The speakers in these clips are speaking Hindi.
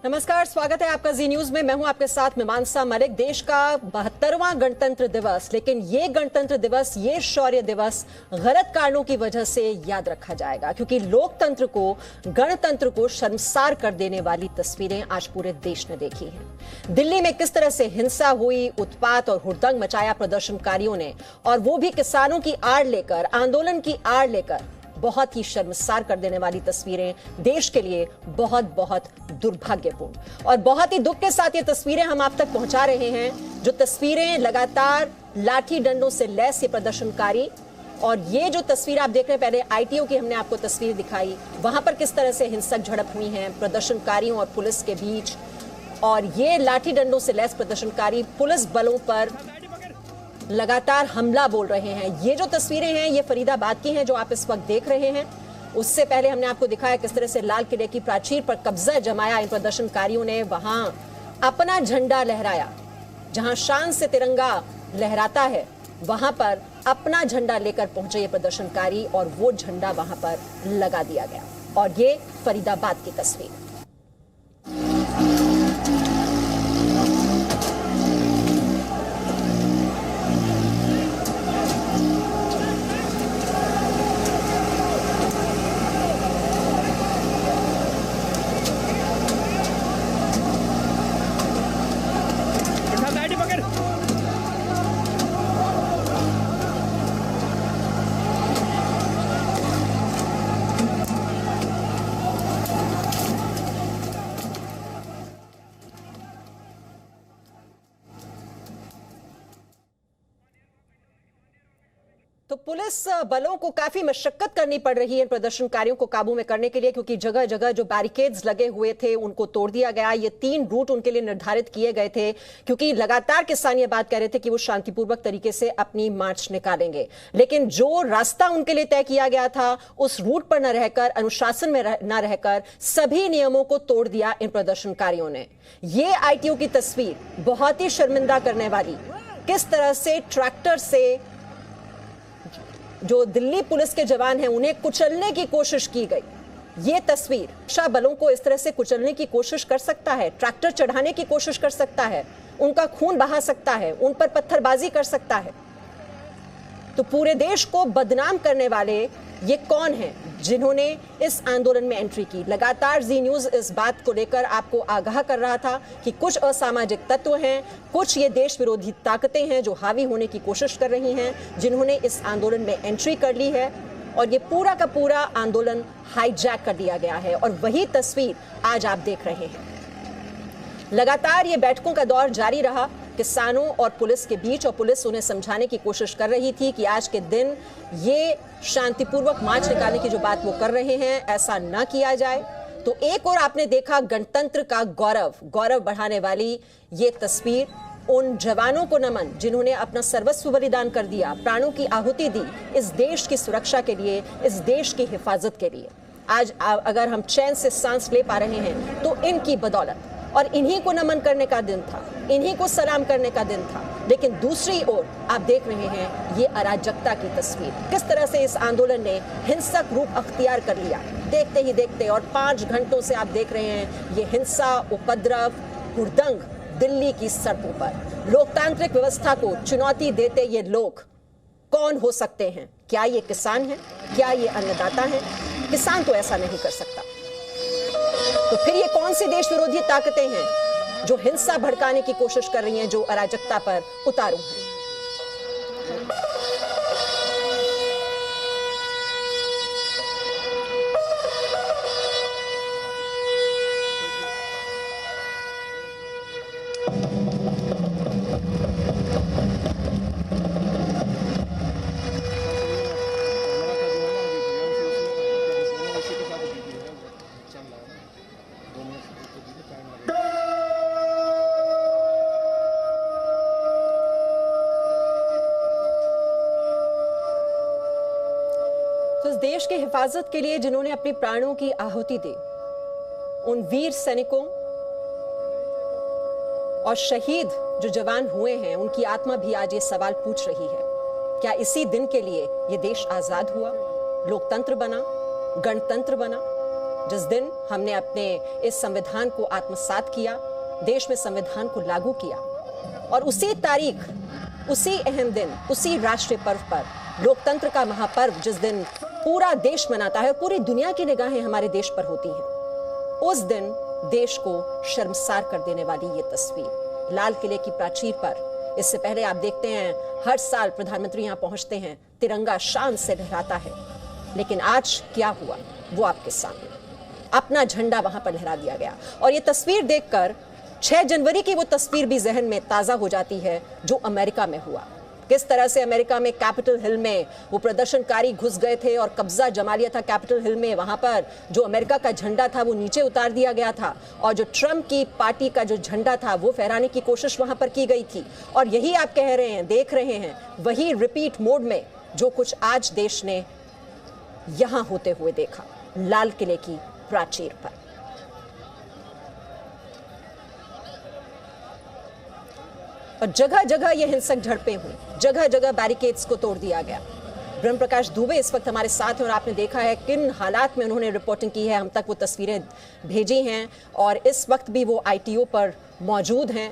नमस्कार, स्वागत है आपका जी न्यूज में। मैं हूं आपके साथ मीमांसा मलिक। देश का 72वां गणतंत्र दिवस, लेकिन ये गणतंत्र दिवस, ये शौर्य दिवस गलत कारणों की वजह से याद रखा जाएगा, क्योंकि लोकतंत्र को, गणतंत्र को शर्मसार कर देने वाली तस्वीरें आज पूरे देश ने देखी हैं। दिल्ली में किस तरह से हिंसा हुई, उत्पात और हुड़दंग मचाया प्रदर्शनकारियों ने, और वो भी किसानों की आड़ लेकर, आंदोलन की आड़ लेकर। बहुत ही शर्मसार कर देने वाली तस्वीरें, देश के लिए बहुत बहुत दुर्भाग्यपूर्ण और बहुत ही दुख के साथ ये तस्वीरें हम आप तक पहुंचा रहे हैं। जो तस्वीरें लगातार लाठी डंडों से लैस ये प्रदर्शनकारी, और ये जो तस्वीर आप देख रहे हैं, पहले आईटीओ की हमने आपको तस्वीर दिखाई, वहां पर किस तरह से हिंसक झड़प हुई है प्रदर्शनकारियों और पुलिस के बीच, और ये लाठी डंडों से लैस प्रदर्शनकारी पुलिस बलों पर लगातार हमला बोल रहे हैं। ये जो तस्वीरें हैं, ये फरीदाबाद की हैं जो आप इस वक्त देख रहे हैं। उससे पहले हमने आपको दिखाया किस तरह से लाल किले की प्राचीर पर कब्जा जमाया इन प्रदर्शनकारियों ने, वहां अपना झंडा लहराया। जहां शान से तिरंगा लहराता है, वहां पर अपना झंडा लेकर पहुंचे ये प्रदर्शनकारी, और वो झंडा वहां पर लगा दिया गया। और ये फरीदाबाद की तस्वीर। तो पुलिस बलों को काफी मशक्कत करनी पड़ रही है इन प्रदर्शनकारियों को काबू में करने के लिए, क्योंकि जगह जगह जो बैरिकेड्स लगे हुए थे उनको तोड़ दिया गया। ये 3 रूट उनके लिए निर्धारित किए गए थे, क्योंकि लगातार किसान ये बात कह रहे थे कि वो शांतिपूर्वक तरीके से अपनी मार्च निकालेंगे। लेकिन जो रास्ता उनके लिए तय किया गया था, उस रूट पर न रहकर, अनुशासन में न रहकर सभी नियमों को तोड़ दिया इन प्रदर्शनकारियों ने। ये आईटीओ की तस्वीर बहुत ही शर्मिंदा करने वाली, किस तरह से ट्रैक्टर से जो दिल्ली पुलिस के जवान हैं उन्हें कुचलने की कोशिश की गई। ये तस्वीर रक्षा बलों को इस तरह से कुचलने की कोशिश कर सकता है, ट्रैक्टर चढ़ाने की कोशिश कर सकता है, उनका खून बहा सकता है, उन पर पत्थरबाजी कर सकता है। तो पूरे देश को बदनाम करने वाले ये कौन हैं जिन्होंने इस आंदोलन में एंट्री की? लगातार जी न्यूज इस बात को लेकर आपको आगाह कर रहा था कि कुछ असामाजिक तत्व हैं, कुछ ये देश विरोधी ताकतें हैं जो हावी होने की कोशिश कर रही हैं, जिन्होंने इस आंदोलन में एंट्री कर ली है, और ये पूरा का पूरा आंदोलन हाईजैक कर दिया गया है। और वही तस्वीर आज आप देख रहे हैं। लगातार ये बैठकों का दौर जारी रहा किसानों और पुलिस के बीच, और पुलिस उन्हें समझाने की कोशिश कर रही थी कि आज के दिन ये शांतिपूर्वक मार्च निकालने की जो बात वो कर रहे हैं, ऐसा ना किया जाए। तो एक और आपने देखा गणतंत्र का गौरव बढ़ाने वाली ये तस्वीर, उन जवानों को नमन जिन्होंने अपना सर्वस्व बलिदान कर दिया, प्राणों की आहुति दी इस देश की सुरक्षा के लिए, इस देश की हिफाजत के लिए। आज अगर हम चैन से सांस ले पा रहे हैं तो इनकी बदौलत, और इन्हीं को नमन करने का दिन था, इन्हीं को सलाम करने का दिन था। लेकिन दूसरी ओर आप देख रहे हैं ये अराजकता की तस्वीर, किस तरह से इस आंदोलन ने हिंसक रूप अख्तियार कर लिया देखते ही देखते। और 5 घंटों से आप देख रहे हैं ये हिंसा, उपद्रव, हुड़दंग दिल्ली की सड़कों पर। लोकतांत्रिक व्यवस्था को चुनौती देते ये लोग कौन हो सकते हैं? क्या ये किसान हैं? क्या ये अन्नदाता हैं? किसान तो ऐसा नहीं कर सकता। तो फिर ये कौन सी देश विरोधी ताकतें हैं जो हिंसा भड़काने की कोशिश कर रही हैं, जो अराजकता पर उतारू हैं? तो इस देश की हिफाजत के लिए जिन्होंने अपने प्राणों की आहुति दी, उन वीर सैनिकों और शहीद जो जवान हुए हैं, उनकी आत्मा भी आज ये सवाल पूछ रही है, क्या इसी दिन के लिए ये देश आजाद हुआ, लोकतंत्र बना, गणतंत्र बना? जिस दिन हमने अपने इस संविधान को आत्मसात किया, देश में संविधान को लागू किया, और उसी तारीख, उसी अहम दिन, उसी राष्ट्रीय पर्व पर, लोकतंत्र का महापर्व जिस दिन पूरा देश मनाता है, पूरी दुनिया की निगाहें हमारे देश पर होती हैं, उस दिन देश को शर्मसार कर देने वाली ये तस्वीर लाल किले की प्राचीर पर। इससे पहले आप देखते हैं हर साल प्रधानमंत्री यहां पहुंचते हैं, तिरंगा शान से लहराता है, लेकिन आज क्या हुआ वो आपके सामने। अपना झंडा वहां पर लहरा दिया गया, और ये तस्वीर देखकर 6 जनवरी की वो तस्वीर भी जहन में ताजा हो जाती है जो अमेरिका में हुआ। किस तरह से अमेरिका में कैपिटल हिल में वो प्रदर्शनकारी घुस गए थे और कब्जा जमा लिया था कैपिटल हिल में। वहां पर जो अमेरिका का झंडा था वो नीचे उतार दिया गया था, और जो ट्रंप की पार्टी का जो झंडा था वो फहराने की कोशिश वहां पर की गई थी। और यही आप कह रहे हैं, देख रहे हैं, वही रिपीट मोड में जो कुछ आज देश ने यहां होते हुए देखा, लाल किले की प्राचीर पर। और जगह जगह ये हिंसक झड़पें हुई, जगह जगह बैरिकेड्स को तोड़ दिया गया। ब्रह्म प्रकाश दुबे इस वक्त हमारे साथ हैं और आपने देखा है किन हालात में उन्होंने रिपोर्टिंग की है, हम तक वो तस्वीरें भेजी हैं, और इस वक्त भी वो ITO पर मौजूद हैं।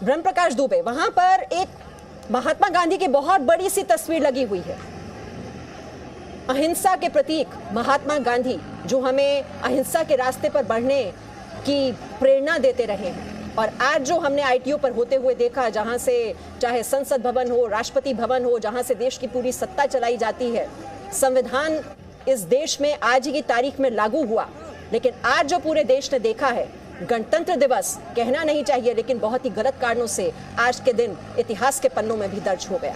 ब्रह्म प्रकाश दुबे, वहां पर एक महात्मा गांधी की बहुत बड़ी सी तस्वीर लगी हुई है, अहिंसा के प्रतीक महात्मा गांधी, जो हमें अहिंसा के रास्ते पर बढ़ने की प्रेरणा देते रहे हैं। और आज जो हमने ITO पर होते हुए देखा, जहां से चाहे संसद भवन हो, राष्ट्रपति भवन हो, जहां से देश की पूरी सत्ता चलाई जाती है, संविधान इस देश में आज ही की तारीख में लागू हुआ, लेकिन आज जो पूरे देश ने देखा है, गणतंत्र दिवस कहना नहीं चाहिए, लेकिन बहुत ही गलत कारणों से आज के दिन इतिहास के पन्नों में भी दर्ज हो गया।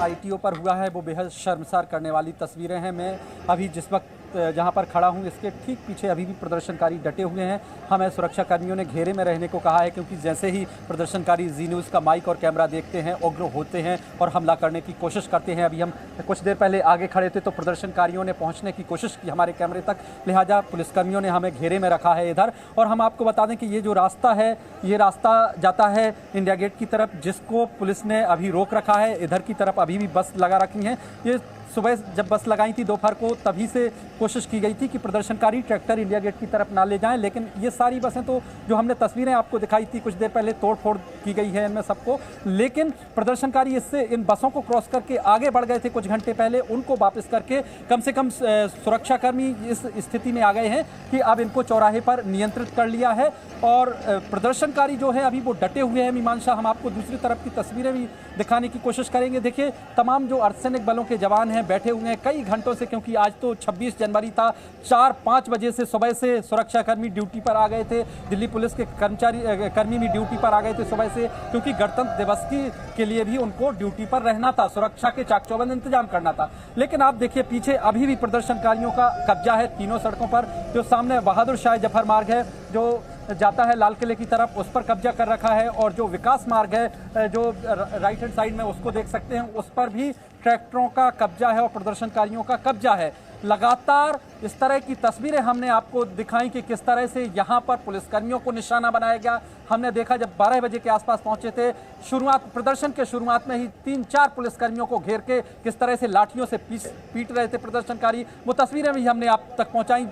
ITO पर हुआ है वो बेहद शर्मसार करने वाली तस्वीरें हैं। मैं अभी जिस वक्त जहां पर खड़ा हूं, इसके ठीक पीछे अभी भी प्रदर्शनकारी डटे हुए हैं। हमें सुरक्षा कर्मियों ने घेरे में रहने को कहा है, क्योंकि जैसे ही प्रदर्शनकारी जी न्यूज़ का माइक और कैमरा देखते हैं, उग्र होते हैं और हमला करने की कोशिश करते हैं। अभी हम कुछ देर पहले आगे खड़े थे तो प्रदर्शनकारियों ने पहुँचने की कोशिश की हमारे कैमरे तक, लिहाजा पुलिसकर्मियों ने हमें घेरे में रखा है इधर। और हम आपको बता दें कि ये जो रास्ता है, ये रास्ता जाता है इंडिया गेट की तरफ, जिसको पुलिस ने अभी रोक रखा है। इधर की तरफ अभी भी बस लगा रखी हैं। ये सुबह जब बस लगाई थी दोपहर को, तभी से कोशिश की गई थी कि प्रदर्शनकारी ट्रैक्टर इंडिया गेट की तरफ ना ले जाएं, लेकिन ये सारी बसें तो जो हमने तस्वीरें आपको दिखाई थी कुछ देर पहले, तोड़फोड़ की गई है इनमें सबको। लेकिन प्रदर्शनकारी इससे इन बसों को क्रॉस करके आगे बढ़ गए थे कुछ घंटे पहले, उनको वापस करके कम से कम सुरक्षाकर्मी इस स्थिति में आ गए हैं कि अब इनको चौराहे पर नियंत्रित कर लिया है। और प्रदर्शनकारी जो है अभी वो डटे हुए हैं। मीमांसा, हम आपको दूसरी तरफ की तस्वीरें भी दिखाने की कोशिश करेंगे। देखिए, तमाम जो अर्धसैनिक बलों के जवान हैं बैठे हुए हैं कई घंटों से, क्योंकि आज तो 26 जनवरी था। 4-5 बजे से सुबह से सुरक्षाकर्मी ड्यूटी पर आ गए थे। दिल्ली पुलिस के कर्मी भी ड्यूटी पर आ गए थे सुबह से, क्योंकि गणतंत्र दिवस के लिए भी उनको ड्यूटी पर रहना था, सुरक्षा के चाक चौबंद इंतजाम करना था। लेकिन आप देखिए पीछे अभी भी प्रदर्शनकारियों का कब्जा है तीनों सड़कों पर। जो सामने बहादुर शाह जफर मार्ग है जो जाता है लाल किले की तरफ, उस पर कब्जा कर रखा है। और जो विकास मार्ग है जो राइट हैंड साइड में, उसको देख सकते हैं, उस पर भी ट्रैक्टरों का कब्जा है और प्रदर्शनकारियों का कब्जा है। लगातार इस तरह की तस्वीरें हमने आपको दिखाई कि किस तरह से यहाँ पर पुलिसकर्मियों को निशाना बनाया गया। हमने देखा जब 12 बजे के आसपास पहुंचे थे, प्रदर्शन के शुरुआत में ही 3-4 पुलिसकर्मियों को घेर के किस तरह से लाठियों से पीट रहे थे प्रदर्शनकारी। वो तस्वीरें भी हमने आप तक पहुंचाई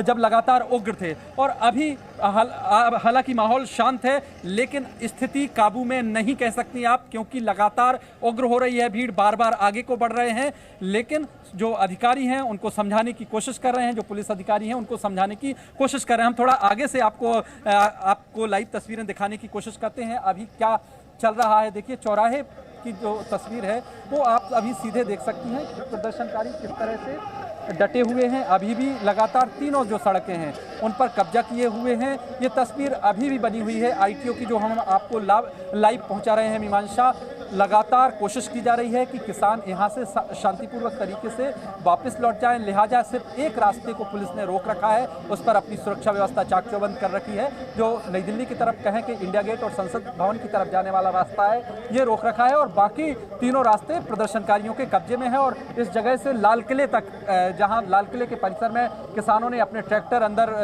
जब लगातार उग्र थे। और अभी हालांकि माहौल शांत है, लेकिन स्थिति काबू में नहीं कह सकती आप, क्योंकि लगातार उग्र हो रही है भीड़, बार बार आगे को बढ़ रहे हैं। लेकिन जो अधिकारी हैं उनको समझाने की कोशिश कर रहे हैं, जो पुलिस अधिकारी हैं उनको समझाने की कोशिश कर रहे हैं। हम थोड़ा आगे से आपको लाइव तस्वीरें दिखाने की कोशिश करते हैं अभी क्या चल रहा है। देखिए, चौराहे की जो तस्वीर है वो आप अभी सीधे देख सकती हैं कि प्रदर्शनकारी किस तरह से डटे हुए हैं। अभी भी लगातार तीनों जो सड़कें हैं उन पर कब्जा किए हुए हैं। ये तस्वीर अभी भी बनी हुई है ITO की, जो हम आपको लाइव पहुंचा रहे हैं। मीमांसा, लगातार कोशिश की जा रही है कि किसान यहाँ से शांतिपूर्वक तरीके से वापस लौट जाएं, लिहाजा सिर्फ एक रास्ते को पुलिस ने रोक रखा है, उस पर अपनी सुरक्षा व्यवस्था चाक चौबंद कर रखी है। जो नई दिल्ली की तरफ कहें कि इंडिया गेट और संसद भवन की तरफ जाने वाला रास्ता है, ये रोक रखा है, और बाकी तीनों रास्ते प्रदर्शनकारियों के कब्जे में है। और इस जगह से लाल किले तक, जहाँ लाल किले के परिसर में किसानों ने अपने ट्रैक्टर अंदर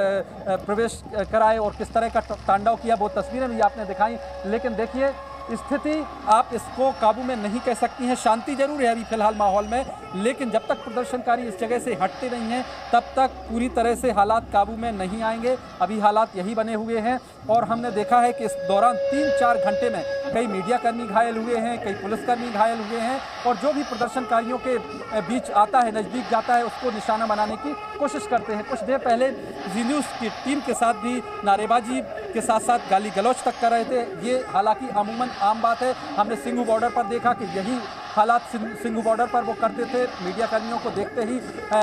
प्रवेश कराए और किस तरह का तांडव किया, वो तस्वीरें भी आपने दिखाई। लेकिन देखिए स्थिति आप इसको काबू में नहीं कह सकती हैं। शांति जरूर है अभी फिलहाल माहौल में, लेकिन जब तक प्रदर्शनकारी इस जगह से हटते नहीं हैं तब तक पूरी तरह से हालात काबू में नहीं आएंगे। अभी हालात यही बने हुए हैं और हमने देखा है कि इस दौरान 3-4 घंटे में कई मीडियाकर्मी घायल हुए हैं, कई पुलिसकर्मी घायल हुए हैं और जो भी प्रदर्शनकारियों के बीच आता है, नज़दीक जाता है, उसको निशाना बनाने की कोशिश करते हैं। कुछ देर पहले जी न्यूज़ की टीम के साथ भी नारेबाजी के साथ साथ गाली गलौज तक कर रहे थे। ये हालांकि अमूमन आम बात है। हमने सिंघू बॉर्डर पर देखा कि यही हालात सिंघू बॉर्डर पर वो करते थे, मीडिया कर्मियों को देखते ही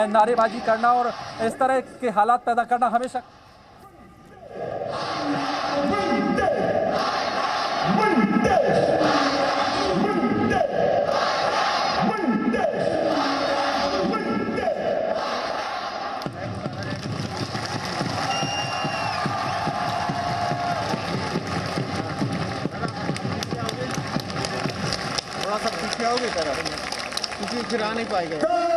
नारेबाजी करना और इस तरह के हालात पैदा करना हमेशा। थोड़ा सा पीछे आओगे तरफ, क्योंकि फिर आ नहीं पाएगा।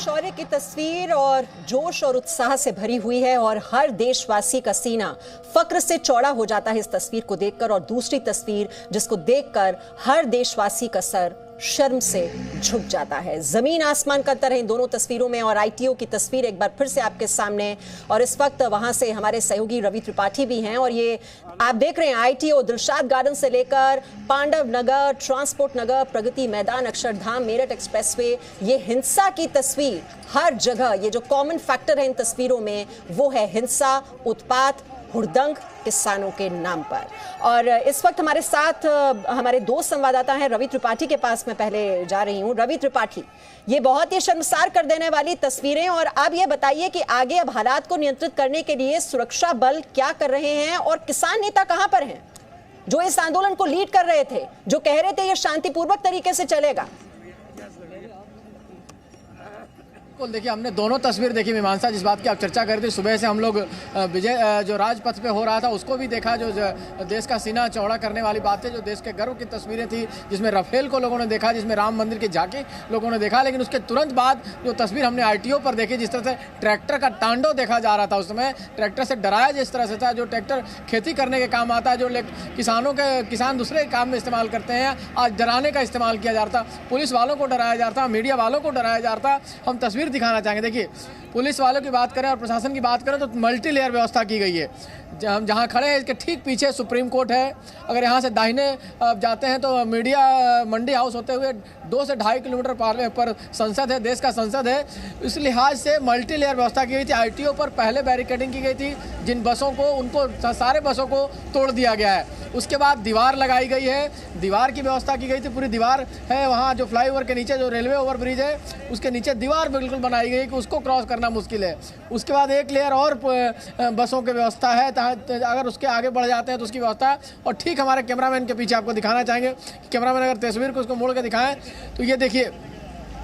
शौर्य की तस्वीर और जोश और उत्साह से भरी हुई है और हर देशवासी का सीना फक्र से चौड़ा हो जाता है इस तस्वीर को देखकर। और दूसरी तस्वीर जिसको देखकर हर देशवासी का सर शर्म से झुक जाता है। जमीन आसमान का अंतर है इन दोनों तस्वीरों में। और आईटीओ की तस्वीर एक बार फिर से आपके सामने, और इस वक्त वहां से हमारे सहयोगी रवि त्रिपाठी भी हैं। और ये आप देख रहे हैं आईटीओ दिलशाद गार्डन से लेकर पांडव नगर, ट्रांसपोर्ट नगर, प्रगति मैदान, अक्षरधाम, मेरठ एक्सप्रेसवे, ये हिंसा की तस्वीर हर जगह। ये जो कॉमन फैक्टर है इन तस्वीरों में वो है हिंसा, उत्पात, हुड़दंग किसानों के नाम पर। और इस वक्त हमारे साथ हमारे दो संवाददाता हैं। रवि त्रिपाठी के पास मैं पहले जा रही हूं। रवि त्रिपाठी, ये बहुत ही शर्मसार कर देने वाली तस्वीरें, और आप ये बताइए कि आगे अब हालात को नियंत्रित करने के लिए सुरक्षा बल क्या कर रहे हैं और किसान नेता कहां पर हैं जो इस आंदोलन को लीड कर रहे थे, जो कह रहे थे ये शांतिपूर्वक तरीके से चलेगा? बिल्कुल, देखिए हमने दोनों तस्वीर देखी मीमांसा, जिस बात की आप चर्चा कर रहे थे। सुबह से हम लोग विजय जो राजपथ पे हो रहा था उसको भी देखा, जो देश का सीना चौड़ा करने वाली बातें, जो देश के गर्व की तस्वीरें थी, जिसमें राफेल को लोगों ने देखा, जिसमें राम मंदिर की झांकी लोगों ने देखा। लेकिन उसके तुरंत बाद जो तस्वीर हमने आरटीओ पर देखी, जिस तरह से ट्रैक्टर का तांडव देखा जा रहा था, उस समय ट्रैक्टर से डराया जिस तरह से था। जो ट्रैक्टर खेती करने के काम आता है, जो किसान दूसरे काम में इस्तेमाल करते हैं, आज डराने का इस्तेमाल किया जा रहा था। पुलिस वालों को डराया जा रहा था, मीडिया वालों को डराया जा रहा था। हम तस्वीर दिखाना चाहेंगे। देखिए, पुलिस वालों की बात करें और प्रशासन की बात करें तो मल्टी लेयर व्यवस्था की गई है। हम जहाँ खड़े हैं इसके ठीक पीछे सुप्रीम कोर्ट है। अगर यहाँ से दाहिने जाते हैं तो मीडिया मंडी हाउस होते हुए 2 से 2.5 किलोमीटर पर संसद है, देश का संसद है। इस लिहाज से मल्टी लेयर व्यवस्था की गई थी। आरटीओ पर पहले बैरिकेडिंग की गई थी, जिन बसों को उनको सारे बसों को तोड़ दिया गया है। उसके बाद दीवार लगाई गई है, दीवार की व्यवस्था की गई थी। पूरी दीवार है वहाँ, जो फ्लाईओवर के नीचे जो रेलवे ओवरब्रिज है उसके नीचे दीवार बिल्कुल बनाई गई कि उसको क्रॉस करना मुश्किल है। उसके बाद एक लेयर और बसों की व्यवस्था है, अगर उसके आगे बढ़ जाते हैं तो उसकी व्यवस्था है। और ठीक हमारे कैमरामैन के पीछे आपको दिखाना चाहेंगे, कैमरामैन अगर तस्वीर को उसको मोड़ के दिखाएं तो ये देखिए,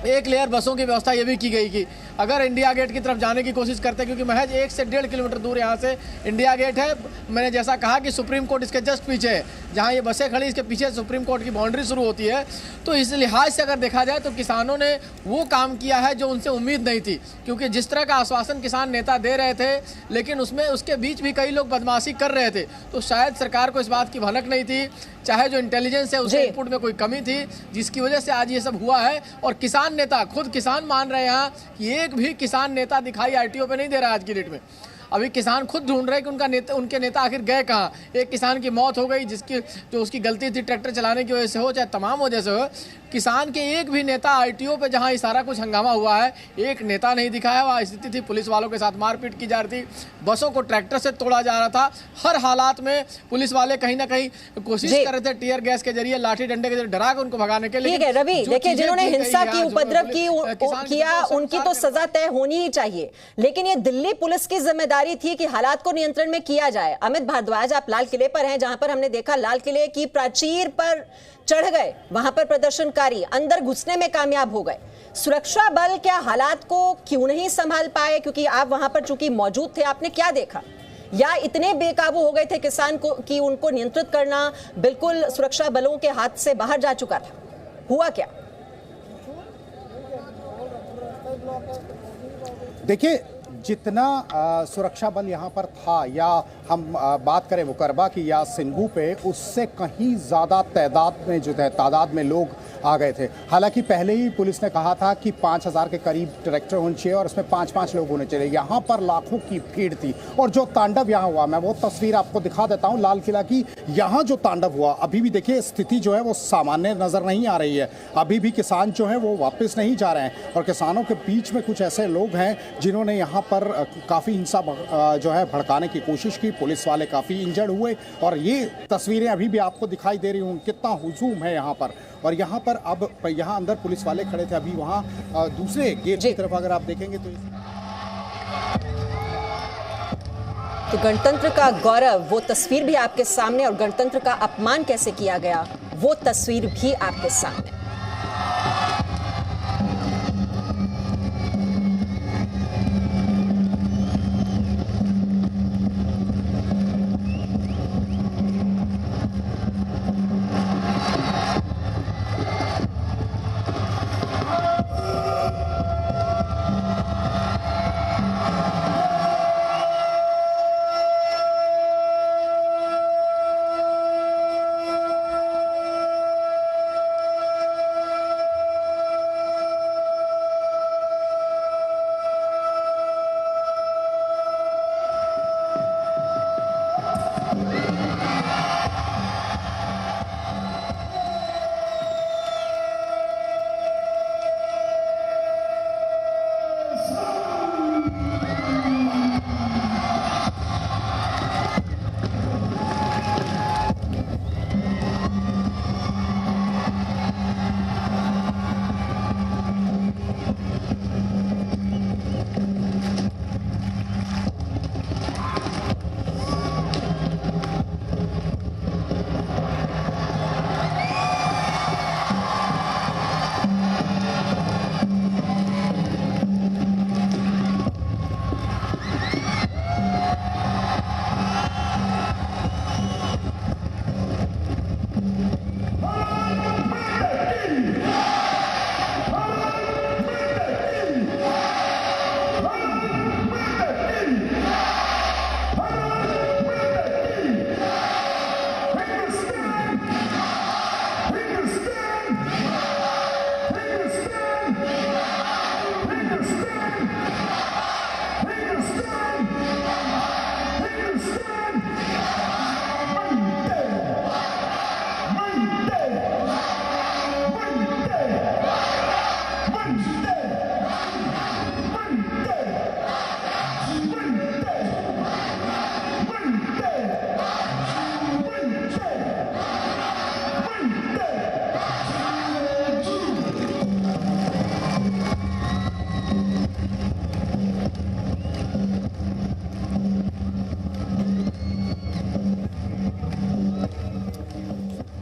एक लेयर बसों की व्यवस्था ये भी की गई कि अगर इंडिया गेट की तरफ जाने की कोशिश करते हैं, क्योंकि महज 1 से 1.5 किलोमीटर दूर यहाँ से इंडिया गेट है। मैंने जैसा कहा कि सुप्रीम कोर्ट इसके जस्ट पीछे है, जहाँ ये बसें खड़ी इसके पीछे सुप्रीम कोर्ट की बाउंड्री शुरू होती है। तो इस लिहाज से अगर देखा जाए तो किसानों ने वो काम किया है जो उनसे उम्मीद नहीं थी, क्योंकि जिस तरह का आश्वासन किसान नेता दे रहे थे, लेकिन उसके बीच भी कई लोग बदमाशी कर रहे थे। तो शायद सरकार को इस बात की भनक नहीं थी, चाहे जो इंटेलिजेंस है उसके इनपुट में कोई कमी थी, जिसकी वजह से आज ये सब हुआ है। और किसान नेता खुद किसान मान रहे हैं कि एक भी किसान नेता दिखाई आरटीओ पे नहीं दे रहा आज की डेट में। अभी किसान खुद ढूंढ रहे हैं कि उनके नेता आखिर गए कहाँ। एक किसान की मौत हो गई, जो उसकी गलती थी ट्रैक्टर चलाने की वजह से हो, चाहे तमाम वजह से हो। किसान के एक भी नेता आरटीओ पे जहां ये सारा कुछ हंगामा हुआ है, एक नेता नहीं दिखाया। वहाँ स्थिति थी पुलिस वालों के साथ मारपीट की जा रही थी, बसों को ट्रैक्टर से तोड़ा जा रहा था। हर हालात में पुलिस वाले कहीं ना कहीं कोशिश कर रहे थे टीयर गैस के जरिए, लाठी डंडे के जरिए डरा कर उनको भगाने के लिए। ठीक है रवि, देखिए जिन्होंने हिंसा की, उपद्रव किया उनकी तो सजा तय होनी ही चाहिए, लेकिन ये दिल्ली पुलिस की जिम्मेदारी थी कि हालात को नियंत्रण में किया जाए। अमित भारद्वाज, आप लाल किले पर हैं, जहां पर हमने देखा लाल किले की प्राचीर पर चढ़ गए, वहां पर प्रदर्शनकारी अंदर घुसने में कामयाब हो गए। सुरक्षा बल क्या हालात को क्यों नहीं संभाल पाए? क्योंकि आप वहां पर चूंकि मौजूद थे, आपने क्या देखा? या इतने बेकाबू हो गए थे किसान को कि उनको नियंत्रित करना बिल्कुल सुरक्षा बलों के हाथ से बाहर जा चुका था? हुआ क्या? देखिए, जितना सुरक्षा बल यहाँ पर था, या हम बात करें मुकरबा की या सिंगू पे, उससे कहीं ज़्यादा तादाद में लोग आ गए थे। हालांकि पहले ही पुलिस ने कहा था कि 5000 के करीब ट्रैक्टर होने चाहिए और उसमें 5-5 लोग होने चाहिए। यहाँ पर लाखों की भीड़ थी और जो तांडव यहाँ हुआ, मैं वो तस्वीर आपको दिखा देता हूँ लाल किला की। यहाँ जो तांडव हुआ, अभी भी देखिए स्थिति जो है वो सामान्य नज़र नहीं आ रही है। अभी भी किसान जो हैं वो वापस नहीं जा रहे हैं और किसानों के बीच में कुछ ऐसे लोग हैं जिन्होंने यहाँ पर काफ़ी हिंसा जो है भड़काने की कोशिश की। पुलिस वाले काफ़ी इंजर्ड हुए और ये तस्वीरें अभी भी आपको दिखाई दे रही हूँ, कितना हुजूम है यहाँ पर। और यहाँ पर अब यहाँ अंदर पुलिस वाले खड़े थे, अभी वहाँ दूसरे गेट की तरफ अगर आप देखेंगे तो गणतंत्र का गौरव, वो तस्वीर भी आपके सामने, और गणतंत्र का अपमान कैसे किया गया वो तस्वीर भी आपके सामने।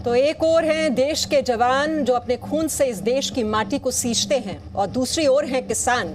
तो एक ओर हैं देश के जवान जो अपने खून से इस देश की माटी को सींचते हैं, और दूसरी ओर हैं किसान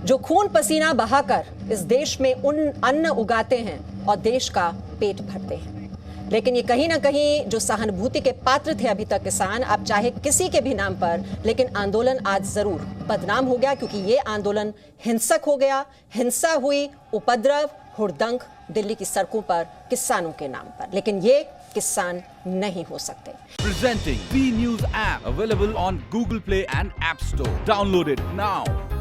जो खून पसीना बहाकर इस देश में अन्न उगाते हैं और देश का पेट भरते हैं। लेकिन ये कहीं ना कहीं जो सहानुभूति के पात्र थे अभी तक किसान, अब चाहे किसी के भी नाम पर, लेकिन आंदोलन आज जरूर बदनाम हो गया, क्योंकि ये आंदोलन हिंसक हो गया। हिंसा हुई, उपद्रव, हुड़दंग दिल्ली की सड़कों पर किसानों के नाम पर, लेकिन ये किसान नहीं हो सकते। Presenting B News app available on Google Play and App Store. Download it now.